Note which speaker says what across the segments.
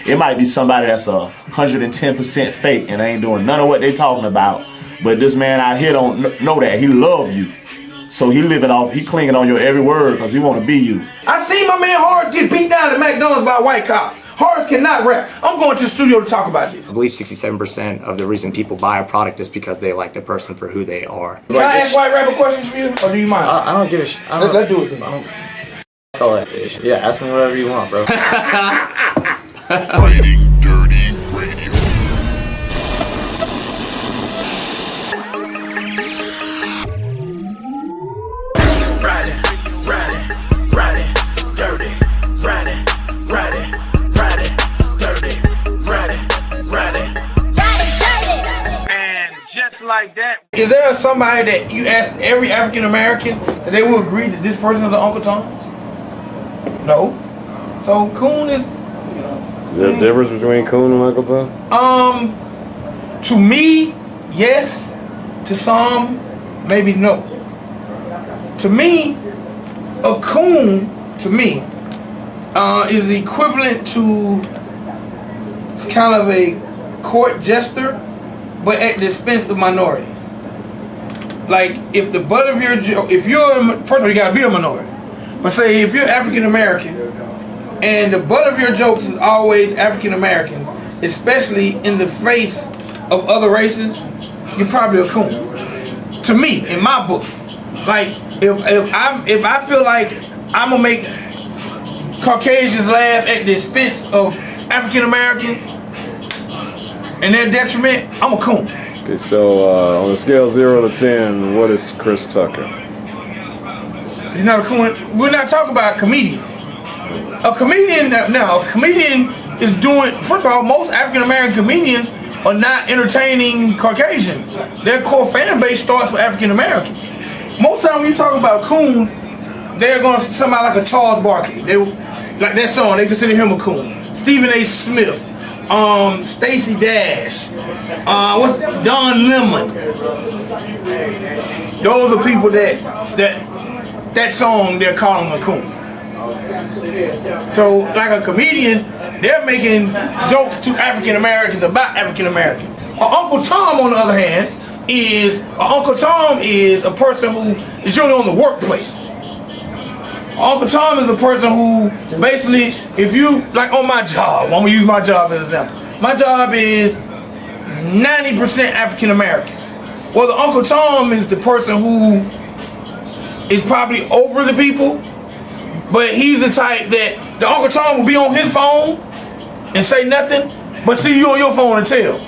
Speaker 1: It might be somebody that's 110% fake and ain't doing none of what they talking about. But this man out here don't know that. He love you. So he living off, he clinging on your every word because he want to be you.
Speaker 2: I seen my man Horace get beat down at McDonald's by a white cop. Horace cannot rap. I'm going to the studio to talk about this.
Speaker 3: I believe 67% of the reason people buy a product is because they like the person for who they are.
Speaker 2: Can I ask white rapper questions for you, or do you mind?
Speaker 3: I don't give a shit.
Speaker 2: Let's do it then.
Speaker 3: All that shit. Yeah, ask me whatever you want, bro.
Speaker 4: Ridin Durty Radio.
Speaker 2: Like that. Is there somebody that you ask every African American that they will agree that this person is an Uncle Tom's? No. So Coon is, you know.
Speaker 5: Is there a difference between Coon and Uncle Tom?
Speaker 2: To me, yes. To some, maybe no. To me, a coon, to me, is equivalent to kind of a court jester, but at the expense of minorities. Like, if the butt of your joke, if you're, first of all, you gotta be a minority. But say, if you're African American, and the butt of your jokes is always African Americans, especially in the face of other races, you're probably a coon. To me, in my book. Like, if I feel like I'm gonna make Caucasians laugh at the expense of African Americans, and their detriment, I'm a coon.
Speaker 5: Okay, so on a scale of 0 to 10, what is Chris Tucker?
Speaker 2: He's not a coon. We're not talking about comedians. A comedian, now, a comedian is doing, first of all, most African American comedians are not entertaining Caucasians. Their core fan base starts with African Americans. Most time when you talk about coons, they're going to somebody like a Charles Barkley. They, like that song, they consider him a coon. Stephen A. Smith. Stacey Dash, what's Don Lemon. Those are people that song they're calling a coon. So like a comedian, they're making jokes to African Americans about African Americans. Uncle Tom, on the other hand, is a person who is usually on the workplace. Uncle Tom is a person who basically, if you, like on my job, I'm gonna use my job as an example. My job is 90% African American. Well, the Uncle Tom is the person who is probably over the people, but he's the type that the Uncle Tom will be on his phone and say nothing, but see you on your phone and tell.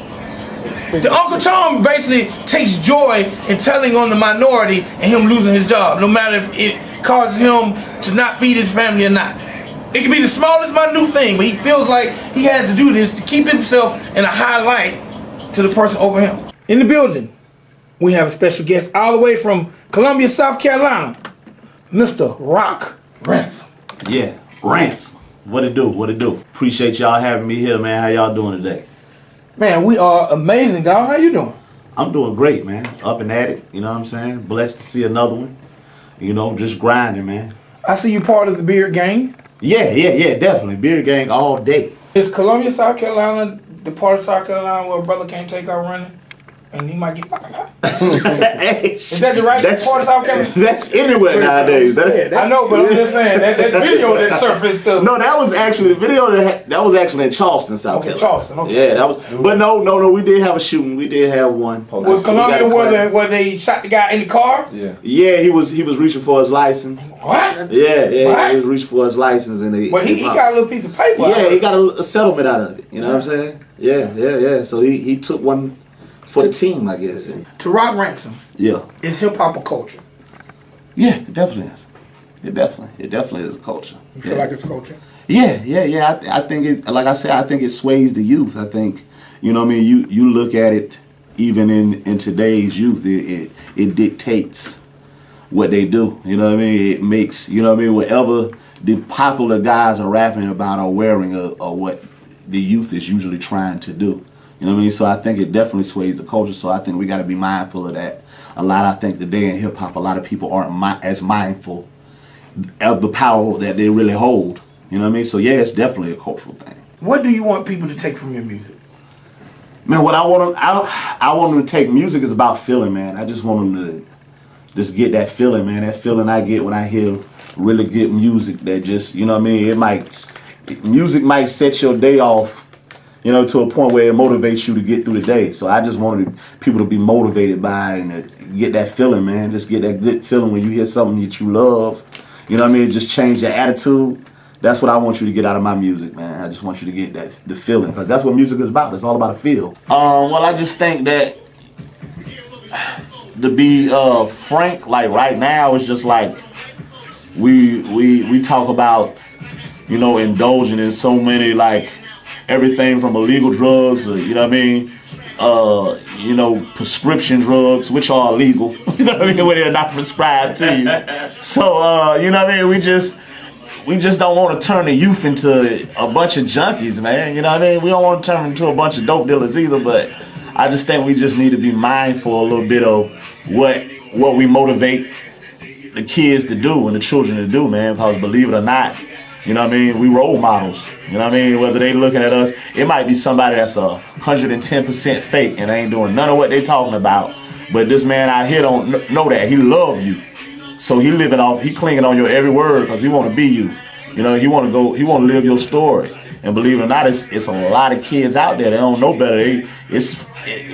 Speaker 2: The Uncle Tom basically takes joy in telling on the minority and him losing his job, no matter if it causes him to not feed his family or not. It can be the smallest minute thing, but he feels like he has to do this to keep himself in a high light to the person over him. In the building, we have a special guest all the way from Columbia, South Carolina, Mr. Rock Ransom.
Speaker 1: Yeah, Ransom. What it do? What it do? Appreciate y'all having me here, man. How y'all doing today?
Speaker 2: Man, we are amazing, dog. How you doing?
Speaker 1: I'm doing great, man. Up and at it, you know what I'm saying? Blessed to see another one. You know, just grinding, man.
Speaker 2: I see you part of the Beard Gang.
Speaker 1: Yeah, definitely. Beard Gang all day.
Speaker 2: Is Columbia, South Carolina, the part of South Carolina where a brother can't take out running? And he might get...
Speaker 1: Hey,
Speaker 2: is that the right part of South Carolina?
Speaker 1: That's anywhere nowadays.
Speaker 2: I know, but I'm just saying, that video that surfaced stuff.
Speaker 1: No, that was actually, the video that was actually in Charleston, South Carolina.
Speaker 2: Charleston, okay.
Speaker 1: Yeah, that was, but no, we did have a shooting. We did have one.
Speaker 2: Was Columbia where they shot the guy in the car?
Speaker 5: Yeah.
Speaker 1: Yeah, he was reaching for his license.
Speaker 2: What?
Speaker 1: Yeah,
Speaker 2: what?
Speaker 1: He was reaching for his license. And
Speaker 2: but he got a little piece of paper.
Speaker 1: Yeah, he got a settlement out of it. You know what I'm saying? Yeah. So he took one for the team, I guess.
Speaker 2: To Rock Ransom.
Speaker 1: Yeah.
Speaker 2: Is hip-hop a culture?
Speaker 1: Yeah, it definitely is. It definitely is a culture.
Speaker 2: You feel like it's a culture?
Speaker 1: Yeah. I think it, like I said, I think it sways the youth. I think, you know what I mean, you look at it, even in today's youth, it dictates what they do. You know what I mean? It makes, you know what I mean, whatever the popular guys are rapping about or wearing or what the youth is usually trying to do. You know what I mean? So I think it definitely sways the culture. So I think we got to be mindful of that. I think today in hip hop, a lot of people aren't as mindful of the power that they really hold. You know what I mean? So yeah, it's definitely a cultural thing.
Speaker 2: What do you want people to take from your music?
Speaker 1: Man, what I want them to take music is about feeling, man. I just want them to just get that feeling, man. That feeling I get when I hear really good music that just, you know what I mean? Music might set your day off, you know, to a point where it motivates you to get through the day. So I just wanted people to be motivated by and to get that feeling, man. Just get that good feeling when you hear something that you love. You know what I mean? Just change your attitude. That's what I want you to get out of my music, man. I just want you to get the feeling, because that's what music is about. It's all about a feel. Well, I just think that, to be frank, like right now, it's just like we talk about, you know, indulging in so many, like, everything from illegal drugs, you know what I mean, you know, prescription drugs, which are illegal, you know what I mean, when they're not prescribed to you. So, you know what I mean, we just don't want to turn the youth into a bunch of junkies, man, you know what I mean? We don't want to turn them into a bunch of dope dealers either, but I just think we just need to be mindful a little bit of what we motivate the kids to do and the children to do, man, because believe it or not, you know what I mean, we role models, you know what I mean, whether they looking at us, it might be somebody that's 110% fake and ain't doing none of what they talking about, but this man out here don't know that, he love you, so he clinging on your every word because he want to be you, you know, he want to live your story, and believe it or not, it's a lot of kids out there that don't know better,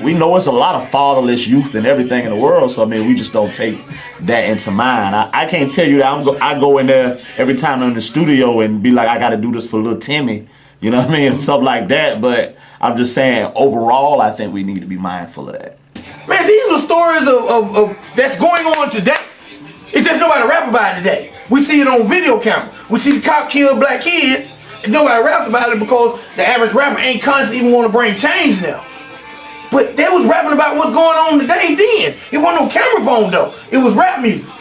Speaker 1: we know it's a lot of fatherless youth and everything in the world, so I mean, we just don't take that into mind. I can't tell you that I go in there every time I'm in the studio and be like, I got to do this for little Timmy, you know what I mean, and stuff like that, but I'm just saying, overall, I think we need to be mindful of that.
Speaker 2: Man, these are stories of that's going on today. It's just nobody rap about it today. We see it on video camera. We see the cop kill black kids, and nobody raps about it because the average rapper ain't conscious even want to bring change now. But they was rapping about what's going on today then. It wasn't no camera phone though. It was rap music.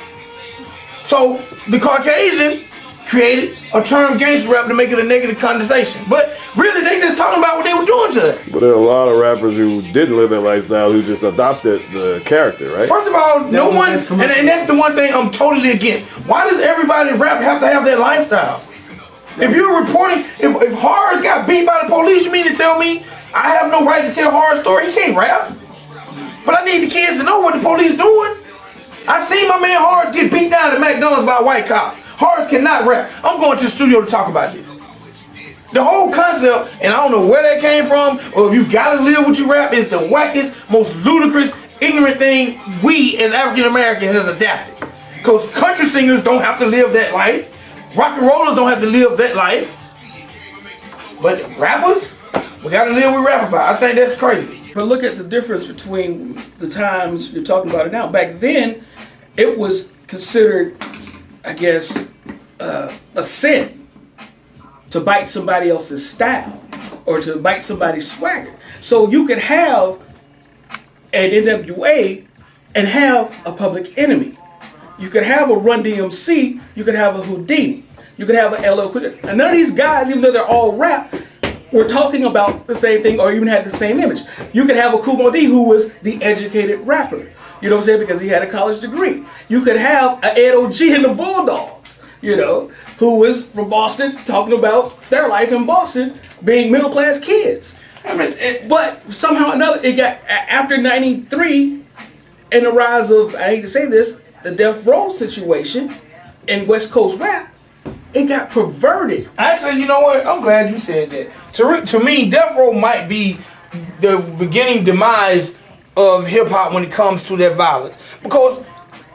Speaker 2: So the Caucasian created a term gangster rap to make it a negative connotation. But really they just talking about what they were doing to us.
Speaker 5: But there are a lot of rappers who didn't live that lifestyle who just adopted the character, right?
Speaker 2: First of all, no one, and that's the one thing I'm totally against. Why does everybody rap have to have that lifestyle? If you're reporting, if Horace got beat by the police, you mean to tell me I have no right to tell Horace's story? He can't rap. But I need the kids to know what the police doing. I seen my man Horace get beat down at McDonald's by a white cop. Horace cannot rap. I'm going to the studio to talk about this. The whole concept, and I don't know where that came from, or if you gotta live what you rap, is the wackest, most ludicrous, ignorant thing we as African Americans has adapted. Because country singers don't have to live that life. Rock and rollers don't have to live that life. But rappers, we gotta live what we rap about. I think that's crazy.
Speaker 6: But look at the difference between the times you're talking about it now. Back then, it was considered, I guess, a sin to bite somebody else's style or to bite somebody's swagger. So you could have an NWA and have a Public Enemy. You could have a Run DMC, you could have a Houdini, you could have an LL Cool J. And none of these guys, even though they're all rap, were talking about the same thing or even had the same image. You could have a Kool Moe Dee who was the educated rapper. You know what I'm saying? Because he had a college degree. You could have an Ed O.G. and the Bulldogs, you know, who was from Boston talking about their life in Boston being middle class kids. I mean, but somehow or another, it got, after 93 and the rise of, I hate to say this, the Death Row situation in West Coast rap, it got perverted.
Speaker 2: Actually, you know what? I'm glad you said that. To me, Death Row might be the beginning demise of hip hop when it comes to that violence. Because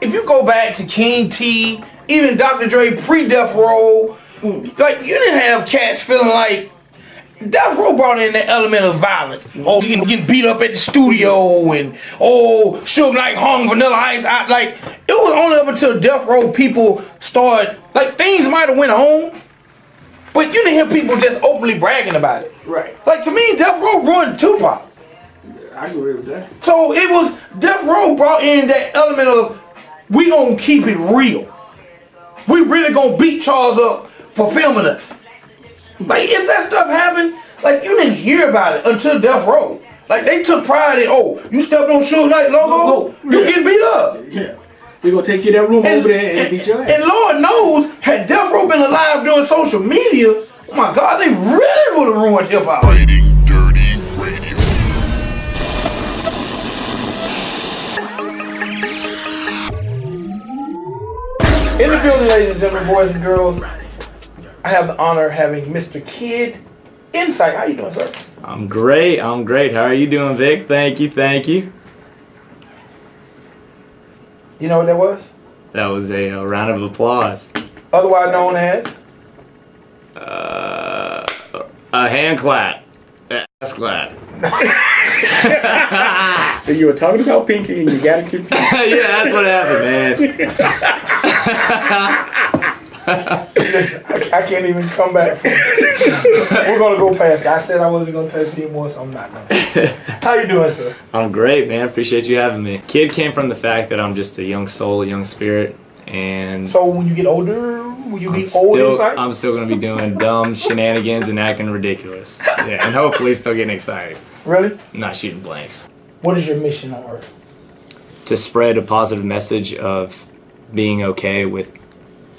Speaker 2: if you go back to King T, even Dr. Dre pre-Death Row, like you didn't have cats feeling like Death Row brought in that element of violence. Oh, you getting beat up at the studio and oh, Suge Knight hung Vanilla Ice out. Like it was only up until Death Row people started, like things might have went on, but you didn't hear people just openly bragging about it.
Speaker 6: Right.
Speaker 2: Like to me, Death Row ruined Tupac.
Speaker 6: I agree with that.
Speaker 2: So it was, Death Row brought in that element of, we gonna keep it real. We really gonna beat Charles up for filming us. Like if that stuff happened, like you didn't hear about it until Death Row. Like they took pride in, oh, you stepped on Suge Knight logo, you getting beat up.
Speaker 6: Yeah. We're gonna take you to that room over there and beat your ass.
Speaker 2: And Lord knows, had Death Row been alive during social media, Oh my God, they really would have ruined hip hop.
Speaker 4: Ridin Durty Radio.
Speaker 2: In the building, ladies and gentlemen, boys and girls, I have the honor of having Mr. Kid Insight. How you doing, sir?
Speaker 3: I'm great. How are you doing, Vic? Thank you.
Speaker 2: You know what that was?
Speaker 3: That was a round of applause.
Speaker 2: Otherwise known as?
Speaker 3: A hand clap. Ass clap.
Speaker 6: So you were talking about Pinky and you got it confused.
Speaker 3: Yeah, that's what happened, man.
Speaker 2: Listen, I can't even come back from it. We're going to go past it. I said I wasn't going to touch you anymore, so I'm not going to. How you doing, sir?
Speaker 3: I'm great, man. Appreciate you having me. Kid came from the fact that I'm just a young soul, a young spirit, and
Speaker 2: So when you get older, will you be old inside?
Speaker 3: I'm still gonna be doing dumb shenanigans and acting ridiculous. Yeah, and hopefully still getting excited.
Speaker 2: Really?
Speaker 3: Not shooting blanks.
Speaker 2: What is your mission on Earth?
Speaker 3: To spread a positive message of being okay with,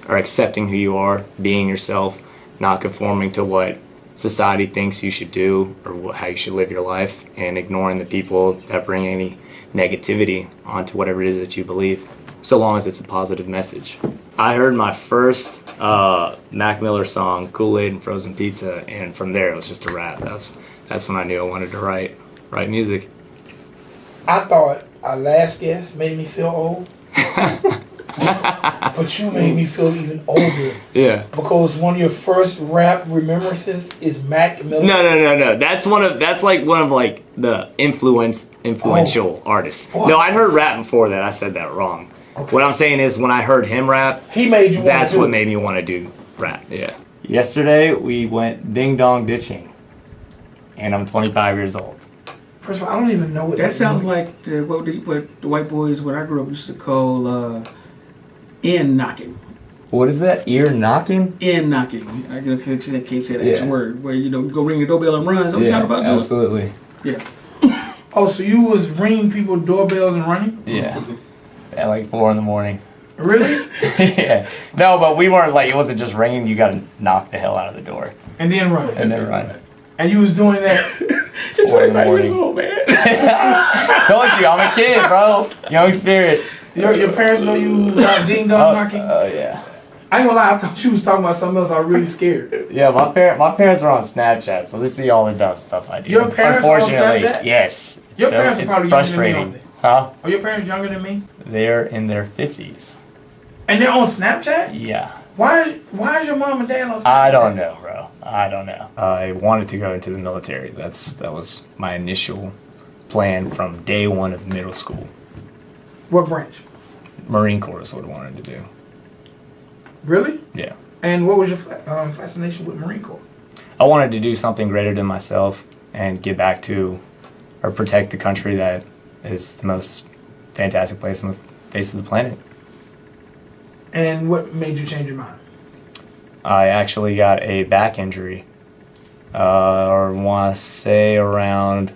Speaker 3: or accepting who you are, being yourself, not conforming to what society thinks you should do or how you should live your life, and ignoring the people that bring any negativity onto whatever it is that you believe, so long as it's a positive message. I heard my first Mac Miller song, Kool-Aid and Frozen Pizza, and from there it was just a rap. That's when I knew I wanted to write music.
Speaker 2: I thought our last guest made me feel old. But you made me feel even older.
Speaker 3: Yeah.
Speaker 2: Because one of your first rap remembrances is Mac Miller.
Speaker 3: No. That's one of the influential artists.
Speaker 2: What?
Speaker 3: No, I'd heard rap before that. I said that wrong. Okay. What I'm saying is when I heard him rap,
Speaker 2: he made you.
Speaker 3: That's what made me want to do rap. Yeah. Yesterday we went ding dong ditching, and I'm 25 years old.
Speaker 2: First of all, I don't even know what
Speaker 6: That sounds like what the white boys, what I grew up used to call in knocking.
Speaker 3: What is that? Ear knocking?
Speaker 6: In knocking. I can't say that extra word. Where you go ring the doorbell and run. So what you talking about doing?
Speaker 3: Absolutely.
Speaker 6: Yeah.
Speaker 2: Oh, so you was ringing people doorbells and running?
Speaker 3: Yeah. At like 4 a.m.
Speaker 2: Really?
Speaker 3: Yeah. No, but we weren't it wasn't just ringing. You got to knock the hell out of the door.
Speaker 2: And then run.
Speaker 3: And then run.
Speaker 2: And you was doing that.
Speaker 6: You're 25 years old, man.
Speaker 3: Told you, I'm a kid, bro. Young spirit.
Speaker 2: Your parents know you got ding dong knocking?
Speaker 3: Oh, yeah.
Speaker 2: I ain't gonna lie, I thought you was talking about something else. I was really scared.
Speaker 3: Yeah, my parents are on Snapchat, so they see all the dumb stuff I do.
Speaker 2: Your parents are on Snapchat?
Speaker 3: Yes.
Speaker 2: Your parents are probably
Speaker 3: frustrating.
Speaker 2: younger than me,
Speaker 3: Huh?
Speaker 2: Are your parents younger than me?
Speaker 3: They're in their 50s.
Speaker 2: And they're on Snapchat?
Speaker 3: Yeah.
Speaker 2: Why is your mom and dad on Snapchat?
Speaker 3: I don't know, bro. I don't know. I wanted to go into the military. That was my initial plan from day one of middle school.
Speaker 2: What branch?
Speaker 3: Marine Corps is what I wanted to do.
Speaker 2: Really?
Speaker 3: Yeah.
Speaker 2: And what was your fascination with Marine Corps?
Speaker 3: I wanted to do something greater than myself and give back to or protect the country that is the most fantastic place on the face of the planet.
Speaker 2: And what made you change your mind?
Speaker 3: I actually got a back injury, or want to say around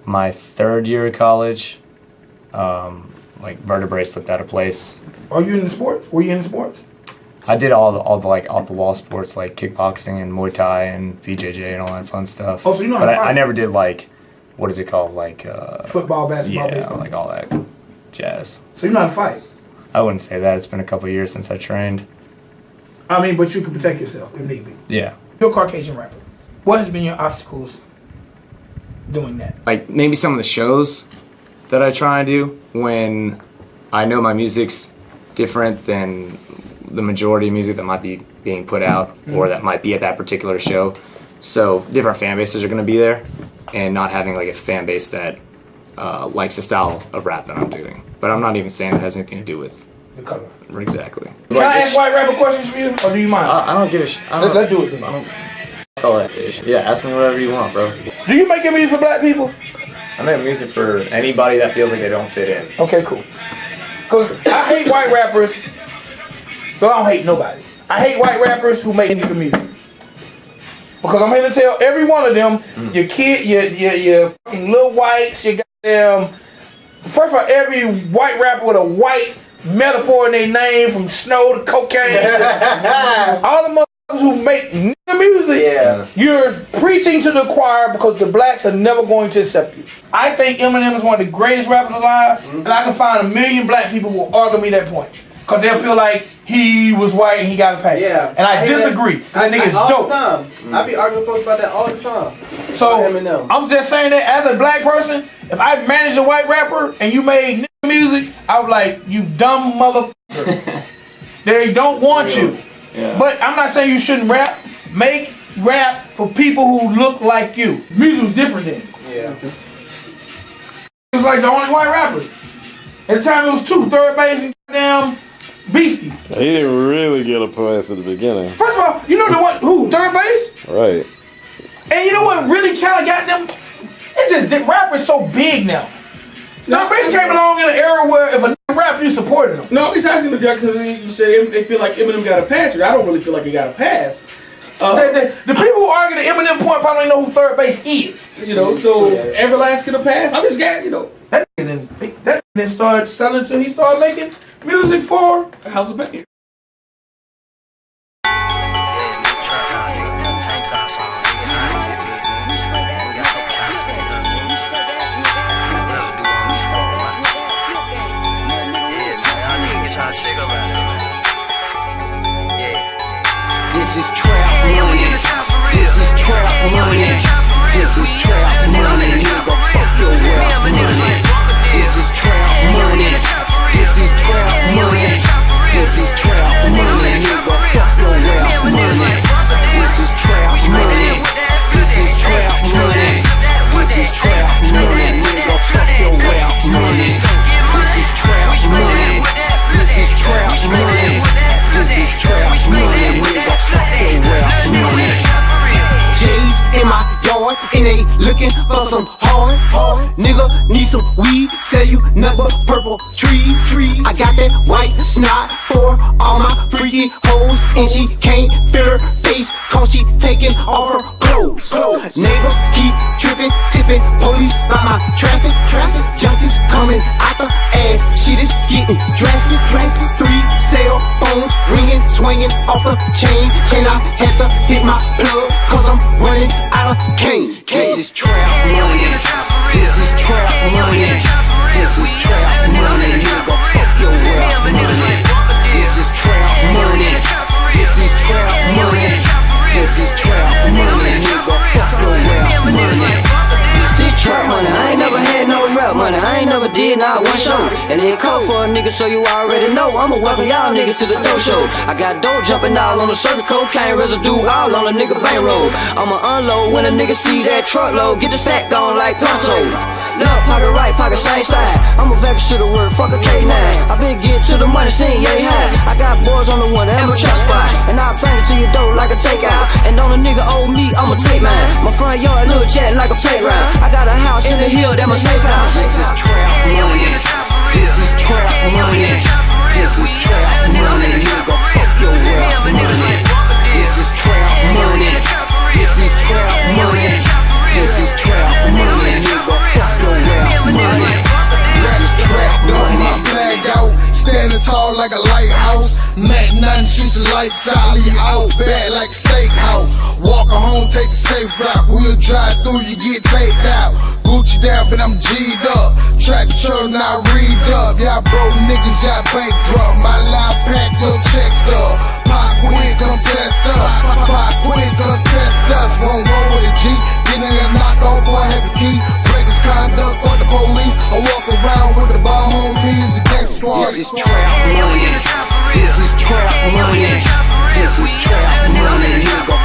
Speaker 3: my 3rd year of college. Vertebrae slipped out of place.
Speaker 2: Are you in the sports? Were you in the sports?
Speaker 3: I did all the off the wall sports like kickboxing and Muay Thai and BJJ and all that fun stuff.
Speaker 2: Oh, so you know how to fight?
Speaker 3: I never did what is it called?
Speaker 2: Football, basketball,
Speaker 3: yeah,
Speaker 2: baseball.
Speaker 3: like all that jazz.
Speaker 2: So you know how to fight?
Speaker 3: I wouldn't say that. It's been a couple of years since I trained.
Speaker 2: I mean, but you can protect yourself if need be.
Speaker 3: Yeah.
Speaker 2: You're a Caucasian rapper. What has been your obstacles doing that?
Speaker 3: Like maybe some of the shows that I try and do when I know my music's different than the majority of music that might be being put out or that might be at that particular show. So different fan bases are going to be there, and not having like a fan base that likes the style of rap that I'm doing. But I'm not even saying it has anything to do with
Speaker 2: The color.
Speaker 3: exactly.
Speaker 2: Can I ask white rapper questions for you, or do you mind?
Speaker 3: I don't give a shit.
Speaker 2: Let's do it then.
Speaker 3: I don't all that shit. Yeah, ask me whatever you want, bro.
Speaker 2: Do you make your music for black people?
Speaker 3: I make music for anybody that feels like they don't fit in.
Speaker 2: Okay, cool. Because I hate white rappers, but I don't hate nobody. I hate white rappers who make nigga music. Because I'm here to tell every one of them, your kid, your fucking little whites, your goddamn. First of all, every white rapper with a white metaphor in their name, from snow to cocaine, all the who make nigga music, you're preaching to the choir because the blacks are never going to accept you. I think Eminem is one of the greatest rappers alive, and I can find 1 million black people who will argue me that point. Because they'll feel like he was white and he got a pass. Yeah. And I disagree. That nigga's dope.
Speaker 7: All the time. I be arguing with folks about that all the time.
Speaker 2: So, I'm just saying that as a black person, if I managed a white rapper and you made nigga music, I was like, you dumb motherfucker. They don't want you. Yeah. But I'm not saying you shouldn't rap. Make rap for people who look like you. Music was different then. Yeah. It was like the only white rapper. At the time it was 2, Third Base and damn Beasties.
Speaker 5: He didn't really get a pass at the beginning.
Speaker 2: First of all, you know the one who? Third Base?
Speaker 5: Right.
Speaker 2: And you know what really kind of got them? It's just that rap is so big now. Third Base came along in an era where if a rapper, you supported him.
Speaker 6: No, he's asking the guy because you said they feel like Eminem got a pass. I don't really feel like he got a pass.
Speaker 2: The people who argue the Eminem point probably know who Third Base is.
Speaker 6: You know, so Everlast get a pass. I'm just got, you know.
Speaker 2: That then started selling till he started making music for
Speaker 6: House of Pain.
Speaker 8: This is trap money. This is trap money. This is trap money. Nigga, fuck your rap money. This is trap money. This is trap money. This is trap money. Nigga, fuck your rap money. This is trap money. This is trap money. This is trap money. Nigga, fuck your rap money. This is trap money. This is trap money. This is trap money. Nigga, fuck your rap money. J's in my yard and they looking for some hard. Nigga need some weed, sell you nothing but purple trees. I got that white snot for all my freaky hoes, and she can't feel her face cause she taking off her clothes. Neighbors keep tripping, tipping, police by my traffic. Junkies coming out the ass, shit is getting drastic. 3 cell phones ringing, swinging off the chain. Can I have to hit my plug cause I'm running out of cane. This is trap money. This is trap money. This is trap money. Nigga, fuck your rap money. This is trap money. This is trap money. This is trap money. Nigga, fuck your rap money. This is trap money. I ain't never had no rap money. I ain't never did not one show. And it called for a nigga, so you already know I'ma welcome y'all niggas to the dope show. I got dope jumping all on the circuit, cocaine residue all on a nigga bankroll. I'ma unload when a nigga see that truckload. Get the stack gone like pronto. Left pocket, right pocket, same side. I'm a vex to the word, fuck a K9. I been get to the money, sing yay high. I got boys on the one, ever trust spot. And I'll bring it to your door like a takeout. And on a nigga owe me, I'ma take mine. My front yard little jet like a playground. I got a house in the hill, that my safe house. This is trap money. This is trap money. This is trap money. Nigga, fuck your rap money. This is trap money. This is trap money. This is trap money. Nigga, fuck your rap money. This is trap money.
Speaker 9: My flag out, standing tall like a lighthouse. Mac 9 shoots the lights out, leave you out bad like a steakhouse. Walk home, take the safe route. We'll drive through, you get taped out. Gucci down, but I'm G'd up. Track the truck, now read up. Y'all broke niggas, y'all bankrupt. My life packed, your checks up. Pop quick, come test us. Pop quick, come test us. Won't roll with a G, getting a knock off for a heavy key. Breakers conduct for the police. I walk around with the bomb on me, it's a gangsta party.
Speaker 8: This is trap money. This is trap money. This is trap money. Nigga,